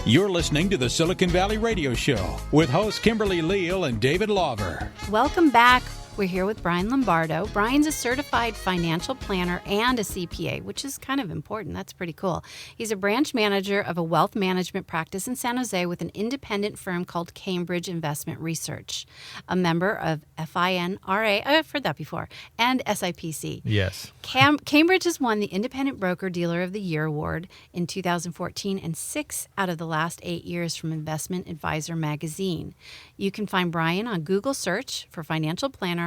You're listening to the Silicon Valley Radio Show with hosts Kimberly Leal and David Lawver. Welcome back. We're here with Brian Lombardo. Brian's a certified financial planner and a CPA, which is kind of important. That's pretty cool. He's a branch manager of a wealth management practice in San Jose with an independent firm called Cambridge Investment Research, a member of FINRA, I've heard that before, and SIPC. Yes. Cambridge has won the Independent Broker Dealer of the Year award in 2014 and 6 out of the last 8 years from Investment Advisor magazine. You can find Brian on Google search for financial planner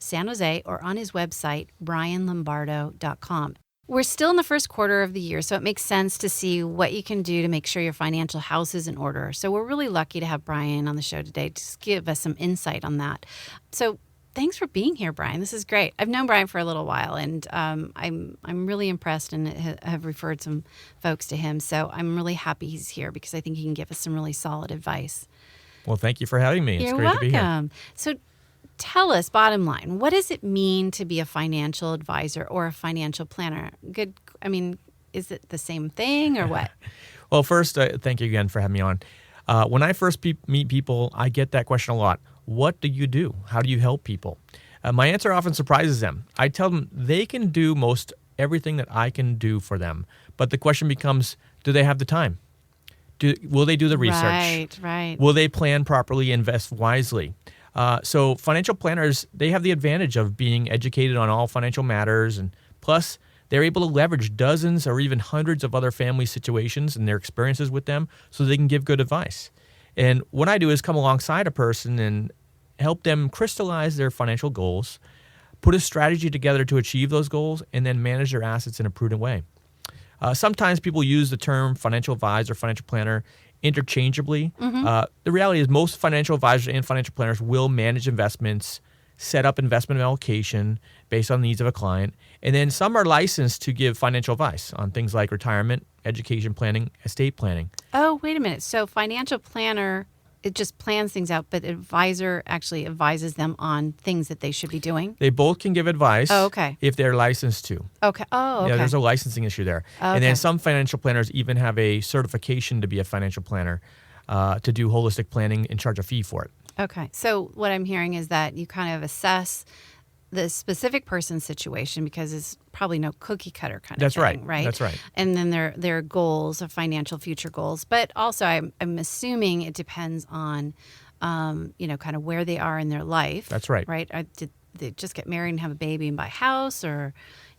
San Jose or on his website, brianlombardo.com. We're still in the first quarter of the year, so it makes sense to see what you can do to make sure your financial house is in order. So we're really lucky to have Brian on the show today to give us some insight on that. So thanks for being here, Brian. This is great. I've known Brian for a little while, and I'm really impressed and have referred some folks to him. So I'm really happy he's here because I think he can give us some really solid advice. Well, thank you for having me. You're it's great welcome. to be here. So tell us, bottom line, what does it mean to be a financial advisor or a financial planner? Is it the same thing or what? Well, first, thank you again for having me on. When I first meet people, I get that question a lot. What do you do? How do you help people? My answer often surprises them. I tell them they can do most everything that I can do for them. But the question becomes, do they have the time? Will they do the research? Right. Will they plan properly, invest wisely? So financial planners, they have the advantage of being educated on all financial matters, and plus they're able to leverage dozens or even hundreds of other family situations and their experiences with them so they can give good advice. And what I do is come alongside a person and help them crystallize their financial goals, put a strategy together to achieve those goals, and then manage their assets in a prudent way. Sometimes people use the term financial advisor, financial planner interchangeably. The reality is most financial advisors and financial planners will manage investments, set up investment allocation based on the needs of a client, and then some are licensed to give financial advice on things like retirement, education planning, estate planning. Oh, wait a minute. So financial planner, it just plans things out, but advisor actually advises them on things that they should be doing? They both can give advice if they're licensed to. Okay. Oh, okay. Yeah, there's a licensing issue there. Okay. And then some financial planners even have a certification to be a financial planner, to do holistic planning and charge a fee for it. Okay. So what I'm hearing is that you kind of assess the specific person's situation because it's probably no cookie cutter kind of thing, right? That's right. And then their goals of financial future goals. But also I'm assuming it depends on, kind of where they are in their life. That's right. Right? Did they just get married and have a baby and buy a house, or,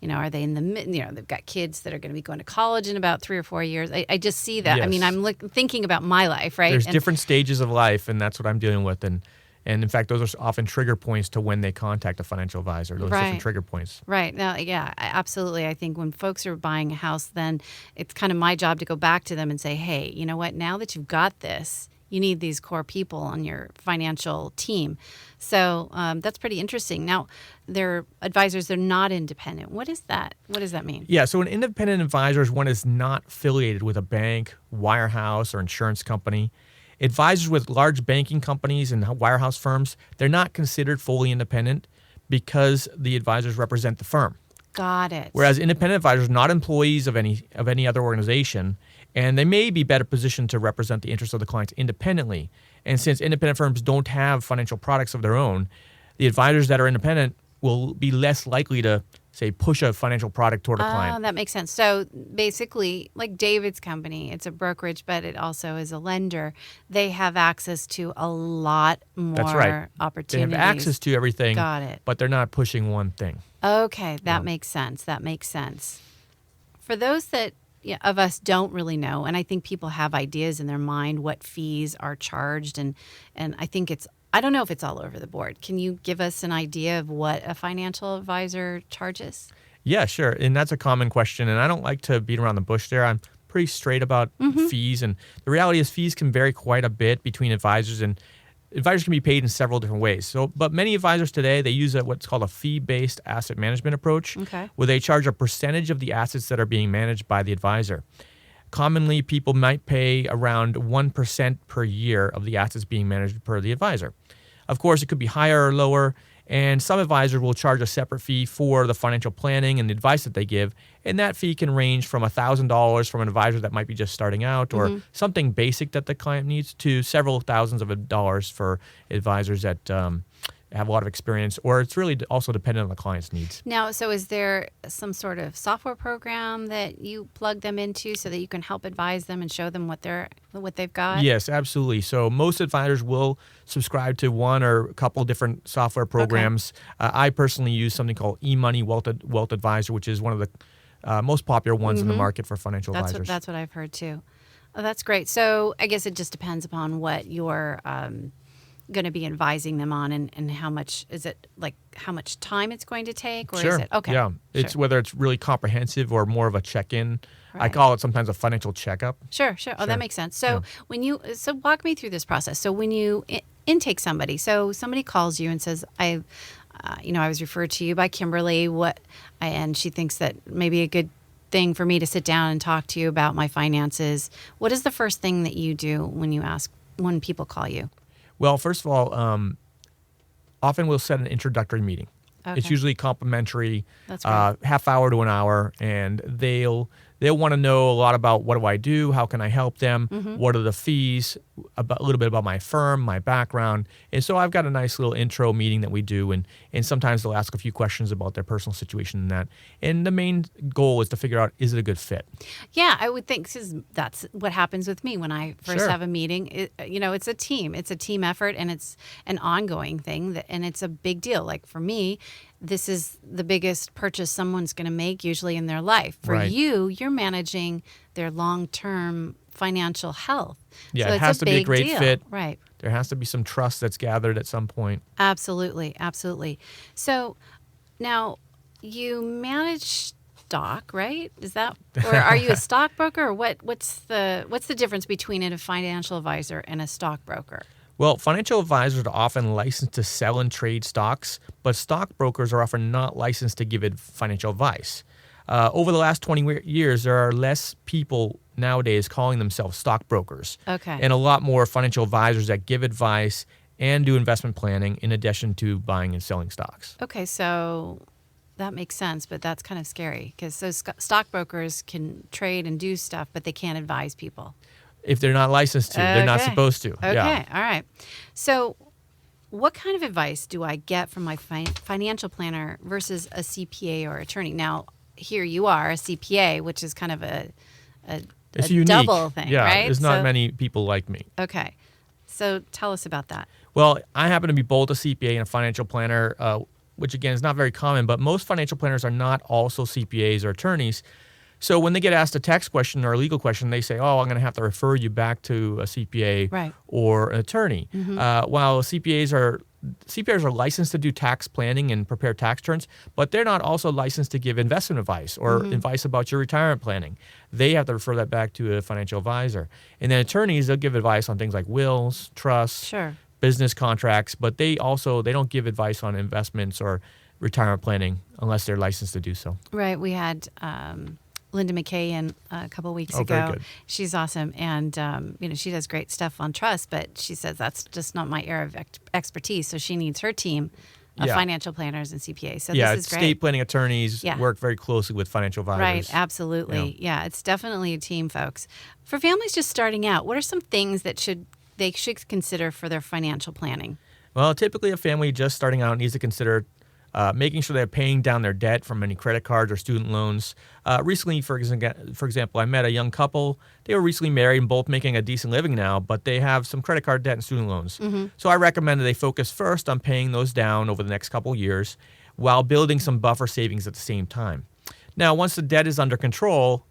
are they in they've got kids that are going to be going to college in about 3 or 4 years. I just see that. Yes. I mean, I'm thinking about my life, right? There's different stages of life, and that's what I'm dealing with. And in fact, those are often trigger points to when they contact a financial advisor, those different trigger points. Right. No, yeah, absolutely. I think when folks are buying a house, then it's kind of my job to go back to them and say, hey, you know what, now that you've got this, you need these core people on your financial team. So that's pretty interesting. Now, they're advisors, they're not independent. What is that? What does that mean? Yeah, so an independent advisor is one that's not affiliated with a bank, wirehouse, or insurance company. Advisors with large banking companies and wirehouse firms, they're not considered fully independent because the advisors represent the firm. Got it. Whereas independent advisors are not employees of any other organization, and they may be better positioned to represent the interests of the clients independently. And since independent firms don't have financial products of their own, the advisors that are independent will be less likely to, say, push a financial product toward a client. That makes sense. So basically, like David's company, it's a brokerage, but it also is a lender. They have access to a lot more opportunities. They have access to everything, Got it. But they're not pushing one thing. Okay, that makes sense. That makes sense. For those that of us don't really know, and I think people have ideas in their mind what fees are charged, and I don't know if it's all over the board. Can you give us an idea of what a financial advisor charges? Yeah, sure. And that's a common question. And I don't like to beat around the bush there. I'm pretty straight about fees. And the reality is fees can vary quite a bit between advisors, and advisors can be paid in several different ways. But many advisors today, they use what's called a fee-based asset management approach, where they charge a percentage of the assets that are being managed by the advisor. Commonly, people might pay around 1% per year of the assets being managed per the advisor. Of course, it could be higher or lower, And some advisors will charge a separate fee for the financial planning and the advice that they give. And that fee can range from $1,000 from an advisor that might be just starting out or something basic that the client needs to several thousands of dollars for advisors that have a lot of experience, or it's really also dependent on the client's needs. Now, so is there some sort of software program that you plug them into so that you can help advise them and show them what they've got? Yes, absolutely. So most advisors will subscribe to one or a couple different software programs. Okay. I personally use something called eMoney Wealth Advisor, which is one of the most popular ones in the market for financial advisors. That's what I've heard too. Oh, that's great. So I guess it just depends upon what you're going to be advising them on, and how much is it, like how much time it's going to take, or Sure. is it okay? Yeah, it's whether it's really comprehensive or more of a check-in. Right. I call it sometimes a financial checkup. Sure. Oh, that makes sense. So walk me through this process. So when you intake somebody, so somebody calls you and says, I was referred to you by Kimberly, and she thinks that maybe a good thing for me to sit down and talk to you about my finances. What is the first thing that you do when people call you? Well, first of all, often we'll set an introductory meeting. Okay. It's usually complimentary, half hour to an hour, and they'll want to know a lot about what do I do, how can I help them, what are the fees, a little bit about my firm, my background. And so I've got a nice little intro meeting that we do, and sometimes they'll ask a few questions about their personal situation and that. And the main goal is to figure out, is it a good fit? Yeah, I would think that's what happens with me when I first have a meeting. It's a team. It's a team effort, and it's an ongoing thing, and it's a big deal. Like for me, this is the biggest purchase someone's going to make usually in their life. For you, you're managing their long-term financial health. Yeah, so it has to be a great fit. Right. There has to be some trust that's gathered at some point. Absolutely. So now you manage stock, right? Is that, or are you a stockbroker, or what's the difference between a financial advisor and a stockbroker? Well, financial advisors are often licensed to sell and trade stocks, but stockbrokers are often not licensed to give financial advice. Over the last 20 years, there are less people nowadays calling themselves stockbrokers. Okay. And a lot more financial advisors that give advice and do investment planning in addition to buying and selling stocks. Okay, so that makes sense, but that's kind of scary because stockbrokers can trade and do stuff, but they can't advise people. If they're not licensed to, they're not supposed to. Okay, yeah. All right. So what kind of advice do I get from my financial planner versus a CPA or attorney? Now, here you are, a CPA, which is kind of a double thing, yeah, right? There's not many people like me. Okay. So tell us about that. Well, I happen to be both a CPA and a financial planner, which, again, is not very common, but most financial planners are not also CPAs or attorneys. So when they get asked a tax question or a legal question, they say, I'm going to have to refer you back to a CPA or an attorney. While CPAs are licensed to do tax planning and prepare tax returns, but they're not also licensed to give investment advice or advice about your retirement planning. They have to refer that back to a financial advisor. And then attorneys, they'll give advice on things like wills, trusts, business contracts, but they don't give advice on investments or retirement planning unless they're licensed to do so. Right. We had Linda McKay in a couple of weeks ago. Very good. She's awesome, and she does great stuff on trust, but she says that's just not my area of expertise. So she needs her team of financial planners and CPAs. So this is great. Estate planning attorneys work very closely with financial advisors. Right, absolutely. Yeah, it's definitely a team, folks. For families just starting out, what are some things that they should consider for their financial planning? Well, typically a family just starting out needs to consider making sure they're paying down their debt from any credit cards or student loans. Recently, for example, I met a young couple. They were recently married and both making a decent living now, but they have some credit card debt and student loans. So I recommend that they focus first on paying those down over the next couple of years while building some buffer savings at the same time. Now, once the debt is under control,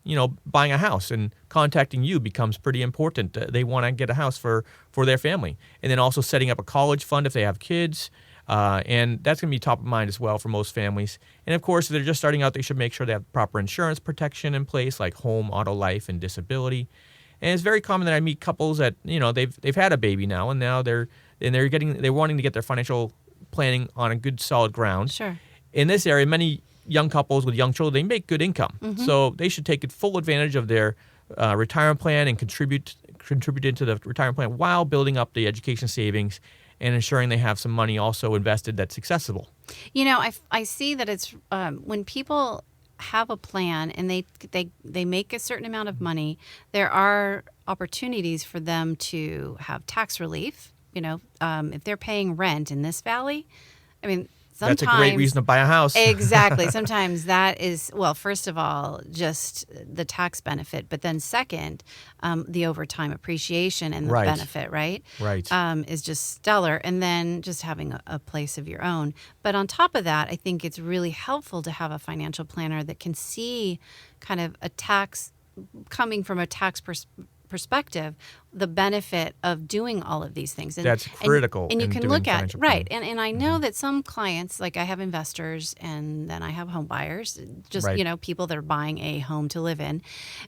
buying a house and contacting you becomes pretty important. They want to get a house for their family. And then also setting up a college fund if they have kids. And that's going to be top of mind as well for most families. And of course, if they're just starting out, they should make sure they have proper insurance protection in place, like home, auto, life, and disability. And it's very common that I meet couples that they've had a baby now, and now they're wanting to get their financial planning on a good solid ground. Sure. In this area, many young couples with young children, they make good income, so they should take full advantage of their retirement plan and contribute into the retirement plan while building up the education savings. and ensuring they have some money also invested that's accessible. I see that it's when people have a plan and they make a certain amount of money, there are opportunities for them to have tax relief. If they're paying rent in this valley, sometimes that's a great reason to buy a house. Exactly. Sometimes that is, well, first of all, just the tax benefit, but then second, the overtime appreciation and the benefit, right? Right. Is just stellar. And then just having a place of your own. But on top of that, I think it's really helpful to have a financial planner that can see kind of a tax, coming from a tax perspective, the benefit of doing all of these things. That's critical. And you can look at, right. And I know Mm-hmm. that some clients, like I have investors and then I have home buyers, just, people that are buying a home to live in,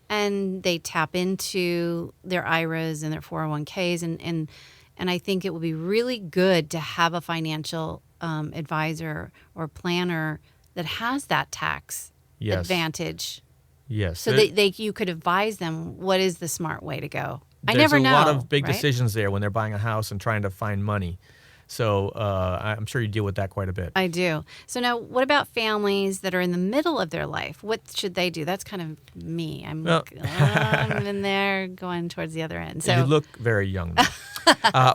and they tap into their IRAs and their 401ks. And I think it would be really good to have a financial advisor or planner that has that tax advantage. Yes. So you could advise them what is the smart way to go. I never know. There's a lot of big right? decisions there when they're buying a house and trying to find money. So I'm sure you deal with that quite a bit. I do. So now what about families that are in the middle of their life? What should they do? That's kind of me. I'm in there going towards the other end. So you look very young.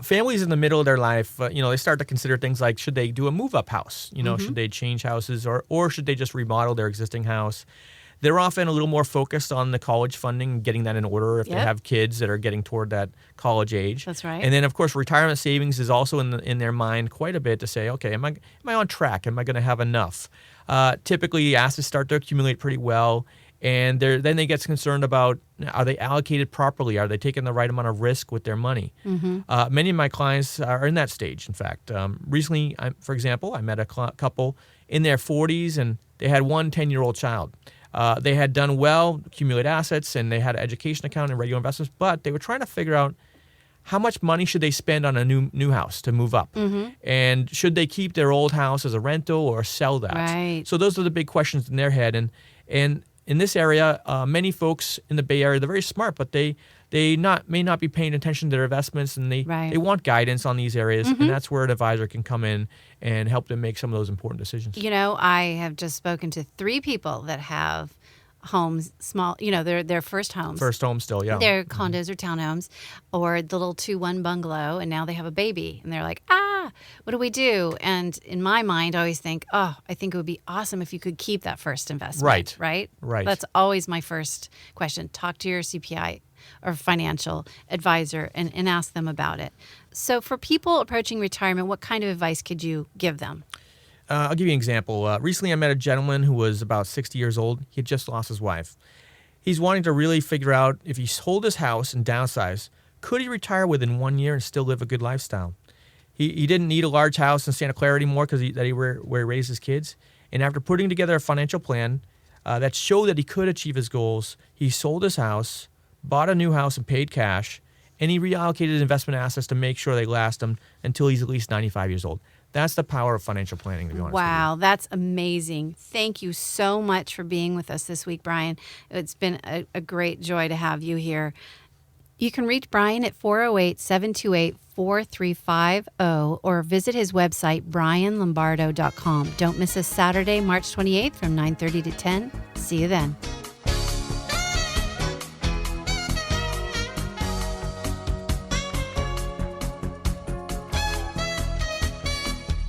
Families in the middle of their life, they start to consider things like, should they do a move-up house? Should they change houses or should they just remodel their existing house? They're often a little more focused on the college funding, getting that in order if they have kids that are getting toward that college age. That's right. And then, of course, retirement savings is also in their mind quite a bit to say, okay, am I on track? Am I going to have enough? Typically, assets start to accumulate pretty well, and then they get concerned about, are they allocated properly? Are they taking the right amount of risk with their money? Mm-hmm. Many of my clients are in that stage, in fact. Recently, for example, I met a couple in their 40s, and they had one 10-year-old child. They had done well, accumulate assets, and they had an education account and regular investments, but they were trying to figure out how much money should they spend on a new house to move up? Mm-hmm. And should they keep their old house as a rental or sell that? Right. So those are the big questions in their head. And in this area, many folks in the Bay Area, they're very smart, but they may not be paying attention to their investments, and they want guidance on these areas, and that's where an advisor can come in and help them make some of those important decisions. I have just spoken to 3 people that have homes, small, their first homes. First home still, yeah. They're condos or townhomes or the little 2-1 bungalow, and now they have a baby, and they're like, what do we do? And in my mind, I always think, I think it would be awesome if you could keep that first investment. Right. That's always my first question. Talk to your CPI or financial advisor and ask them about it. So for people approaching retirement, what kind of advice could you give them? I'll give you an example. Recently, I met a gentleman who was about 60 years old. He had just lost his wife. He's wanting to really figure out if he sold his house and downsized, could he retire within 1 year and still live a good lifestyle? He didn't need a large house in Santa Clara anymore because where he raised his kids. And after putting together a financial plan that showed that he could achieve his goals, he sold his house, bought a new house and paid cash, and he reallocated his investment assets to make sure they last him until he's at least 95 years old. That's the power of financial planning, to be honest with you. Wow, that's amazing. Thank you so much for being with us this week, Brian. It's been a great joy to have you here. You can reach Brian at 408-728-4350 or visit his website, brianlombardo.com. Don't miss us Saturday, March 28th from 9:30 to 10. See you then.